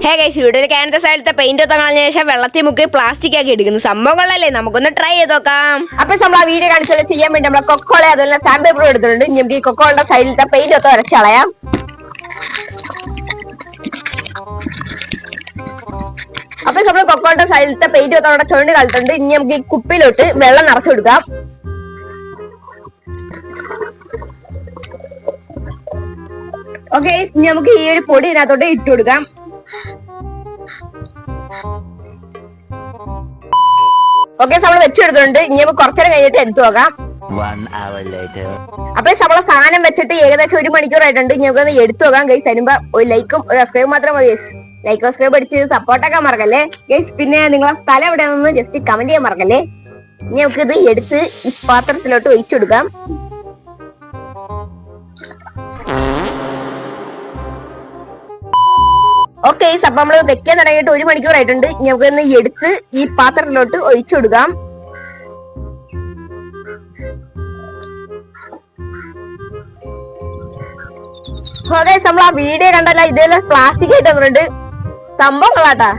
Hey guys, വീട്ടിൽ ക്യാനത്തെ സൈഡിലത്തെ paint ഒത്താൻ കളഞ്ഞ ശേഷം വെള്ളത്തിൽ മുക്കി പ്ലാസ്റ്റിക് ആക്കി എടുക്കുന്നു. സംഭവങ്ങളല്ലേ, നമുക്കൊന്ന് ട്രൈ ചെയ്ത് നോക്കാം. അപ്പൊ നമ്മൾ ആ വീഡിയോ കാണിച്ചാൽ ചെയ്യാൻ വേണ്ടി നമ്മളെ കൊക്കോളെ അതുപോലെ സാൻഡ് പേപ്പർ എടുത്തിട്ടുണ്ട്. നമുക്ക് ഈ കൊക്കോളുടെ സൈഡിലത്തെ പെയിന്റ് ഒക്കെ വരച്ച് കളയാം. അപ്പൊ നമ്മൾ കൊക്കോളുടെ സൈഡിലത്തെ പെയിന്റ് ഒക്കെ അവിടെ ചുവണ്ട് കളിട്ടുണ്ട്. ഇനി നമുക്ക് ഈ കുപ്പിയിലോട്ട് വെള്ളം നിറച്ചു കൊടുക്കാം. ഓക്കെ, ഇനി നമുക്ക് ഈ ഒരു പൊടി ഇതിനകത്തോട്ട് ഇട്ട് കൊടുക്കാം. ഓക്കെ, നമ്മൾ വെച്ചെടുത്തിട്ടുണ്ട്. ഇനി നമുക്ക് കുറച്ചേരം കഴിഞ്ഞിട്ട് എടുത്തു നോക്കാം. അപ്പൊ നമ്മളെ സാധനം വെച്ചിട്ട് ഏകദേശം 1 മണിക്കൂറായിട്ടുണ്ട്. ഇനി നമുക്ക് എടുത്തു നോക്കാം. ഗൈസ്, തരുമ്പോ ഒരു ലൈക്കും ഒരു സബ്സ്ക്രൈബ് മാത്രം മതി. ലൈക്ക് സബ്സ്ക്രൈബ് അടിച്ച് സപ്പോർട്ടാക്കാൻ മറക്കല്ലേ ഗൈസ്. പിന്നെ നിങ്ങളെ സ്ഥലം എവിടെയാണെന്ന് ജസ്റ്റ് കമന്റ് ചെയ്യാൻ മറക്കല്ലേ. ഇനി നമുക്ക് ഇത് എടുത്ത് ഈ പാത്രത്തിലോട്ട് ഒഴിച്ചു കൊടുക്കാം. ഓക്കെ, അപ്പൊ നമ്മള് വെക്കാൻ തുടങ്ങിയിട്ട് 1 മണിക്കൂറായിട്ടുണ്ട്. നമുക്ക് ഒന്ന് എടുത്ത് ഈ പാത്രത്തിലോട്ട് ഒഴിച്ചു കൊടുക്കാം. നമ്മൾ ആ വീഡിയോ കണ്ടല്ല, ഇതേപോലെ പ്ലാസ്റ്റിക് ആയിട്ട് വന്നിട്ടുണ്ട്. സംഭവം കൊള്ളാട്ടാ.